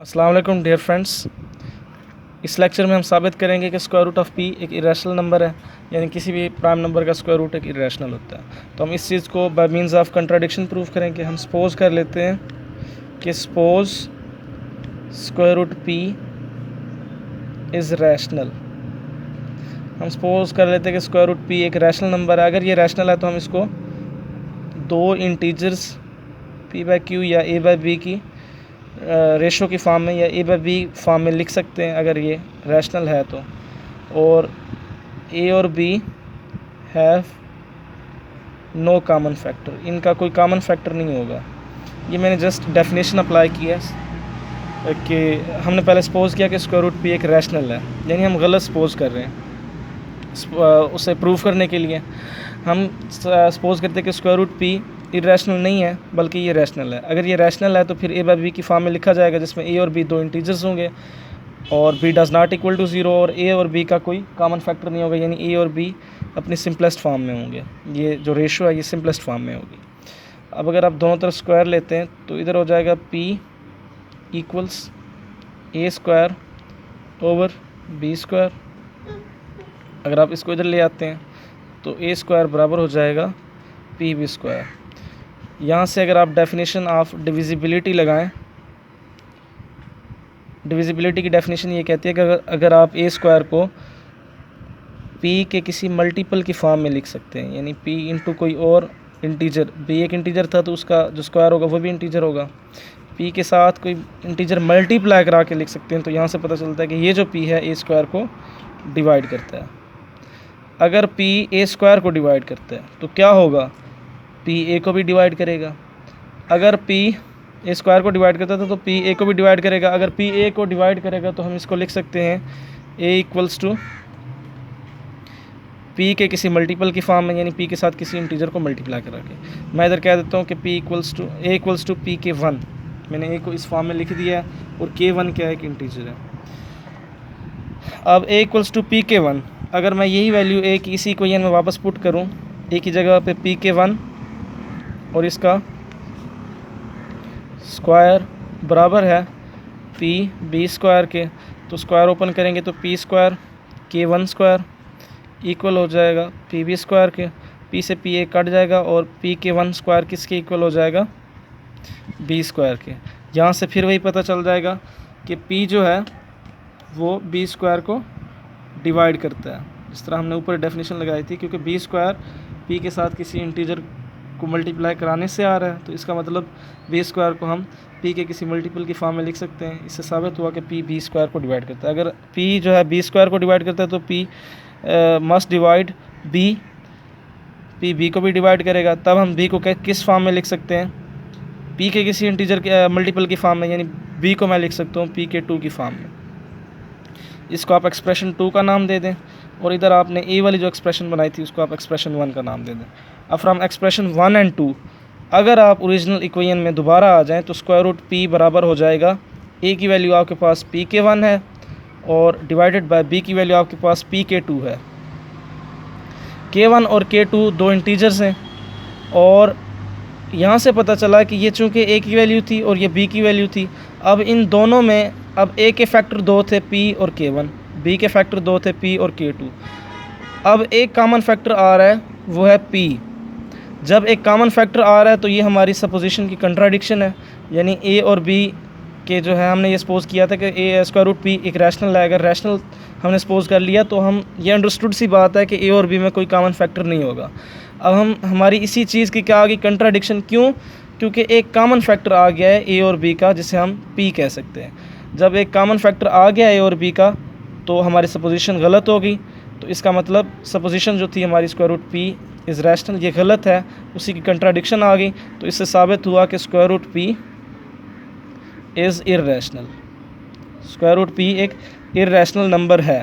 अस्सलाम वालेकुम dear friends. इस लेक्चर में हम साबित करेंगे कि स्क्वायर रूट ऑफ पी एक इरेशनल नंबर है, यानी किसी भी प्राइम नंबर का स्क्वायर रूट एक इरेशनल होता है। तो हम इस चीज़ को by means of contradiction prove करेंगे। हम सपोज कर लेते हैं कि suppose square root P is rational. हम सपोज कर लेते हैं कि स्क्वायर रूट पी एक रैशनल नंबर है। अगर ये रैशनल है तो हम इसको दो इंटीजर्स पी बाई क्यू या ए बाई बी की रेशो की फॉर्म में या ए बाई बी फॉर्म में लिख सकते हैं अगर ये रैशनल है तो। और ए और B have no common factor, इनका कोई कॉमन फैक्टर नहीं होगा। ये मैंने जस्ट डेफिनेशन अप्लाई किया कि हमने पहले सपोज किया कि स्क्वायर रूट पी एक रैशनल है, यानी हम गलत सपोज कर रहे हैं। उसे प्रूव करने के लिए हम सपोज करते हैं कि स्क्वायर रूट पी इरेशनल नहीं है बल्कि ये रैशनल है। अगर ये रैशनल है तो फिर ए बाई बी की फॉर्म में लिखा जाएगा, जिसमें ए और बी दो इंटीजर्स होंगे और B does not equal to zero, और ए और बी का कोई कॉमन फैक्टर नहीं होगा, यानी ए और बी अपनी सिंपलेस्ट फॉर्म में होंगे। ये जो रेशो है ये सिंपलेस्ट फॉर्म में होगी। अब अगर आप दोनों तरफ स्क्वायर लेते हैं तो इधर हो जाएगा P equals a square over B square. अगर आप इसको इधर ले आते हैं तो ए स्क्वायर बराबर हो जाएगा पी बी स्क्वायर। यहाँ से अगर आप डेफिनेशन ऑफ डिविजिबिलिटी लगाएं, डिविजिबिलिटी की डेफिनेशन ये कहती है कि अगर आप ए स्क्वायर को पी के किसी मल्टीपल की फॉर्म में लिख सकते हैं, यानी पी इंटू कोई और इंटीजर, बी एक इंटीजर था तो उसका जो स्क्वायर होगा वो भी इंटीजर होगा, पी के साथ कोई इंटीजर मल्टीप्लाई करा के लिख सकते हैं। तो यहाँ से पता चलता है कि ये जो पी है ए स्क्वायर को डिवाइड करता है। अगर पी ए स्क्वायर को डिवाइड करता है तो क्या होगा, पी ए को भी डिवाइड करेगा। अगर पी ए स्क्वायर को डिवाइड करता था तो पी ए को भी डिवाइड करेगा। अगर पी ए को डिवाइड करेगा तो हम इसको लिख सकते हैं ए इक्वल्स टू पी के किसी मल्टीपल की फॉर्म में, यानी पी के साथ किसी इंटीजर को मल्टीप्लाई करा के। मैं इधर कह देता हूँ कि P equals to A equals to P के वन। मैंने ए को इस फॉर्म में लिख दिया है और के वन क्या है, एक इंटीजर है। अब ए इक्वल्स टू पी के वन, अगर मैं यही वैल्यू ए की इसी इक्वेशन में वापस पुट करूँ, ए की जगह पे पी के वन और इसका स्क्वायर बराबर है पी बी स्क्वायर के, तो स्क्वायर ओपन करेंगे तो पी स्क्वायर के वन स्क्वायर इक्वल हो जाएगा पी बी स्क्वायर के। पी से पी ए कट जाएगा और पी के वन स्क्वायर किसके इक्वल हो जाएगा, बी स्क्वायर के। यहाँ से फिर वही पता चल जाएगा कि पी जो है वो बी स्क्वायर को डिवाइड करता है, जिस तरह हमने ऊपर डेफिनेशन लगाई थी। क्योंकि बी स्क्वायर पी के साथ किसी इंटीजर को मल्टीप्लाई कराने से आ रहा है, तो इसका मतलब बी स्क्वायर को हम पी के किसी मल्टीपल की फॉर्म में लिख सकते हैं। इससे साबित हुआ कि पी बी स्क्वायर को डिवाइड करता है। अगर पी जो है बी स्क्वायर को डिवाइड करता है तो P must divide B, P B को भी डिवाइड करेगा। तब हम बी को किस फॉर्म में लिख सकते हैं, पी के किसी इंटीजर के मल्टीपल की फॉर्म में, यानी बी को मैं लिख सकता हूँ पी के टू की फॉर्म में। इसको आप एक्सप्रेशन टू का नाम दे दें और इधर आपने ए वाली जो एक्सप्रेशन बनाई थी उसको आप एक्सप्रेशन वन का नाम दे दें। अब from expression one and two अगर आप ओरिजिनल इक्वेशन में दोबारा आ जाएं तो स्क्वायर रूट पी बराबर हो जाएगा, ए की वैल्यू आपके पास पी के वन है और डिवाइडेड बाय बी की वैल्यू आपके पास पी के टू है। के वन और के टू दो इंटीजर्स हैं और यहाँ से पता चला कि ये चूँकि ए की वैल्यू थी और ये बी की वैल्यू थी, अब इन दोनों में अब ए के फैक्टर दो थे पी और के वन, बी के फैक्टर दो थे पी और के टू। अब एक कॉमन फैक्टर आ रहा है वो है पी। जब एक कॉमन फैक्टर आ रहा है तो ये हमारी सपोजिशन की कंट्राडिक्शन है, यानी ए और बी के जो है हमने ये सपोज किया था कि ए स्क्वायर रूट पी एक रैशनल है। अगर रैशनल हमने सपोज कर लिया तो हम ये अंडरस्टूड सी बात है कि ए और बी में कोई कॉमन फैक्टर नहीं होगा। अब हम हमारी इसी चीज़ की क्या आ गई, कंट्राडिक्शन। क्यों? क्योंकि एक कॉमन फैक्टर आ गया है ए और बी का जिसे हम पी कह सकते हैं। जब एक कॉमन फैक्टर आ गया ए और बी का तो हमारी सपोजिशन गलत होगी। तो इसका मतलब सपोजिशन जो थी हमारी square root P is rational, ये गलत है, उसी की कंट्राडिक्शन आ गई। तो इससे साबित हुआ कि square root P is irrational, square root P एक इर्रेशनल नंबर है।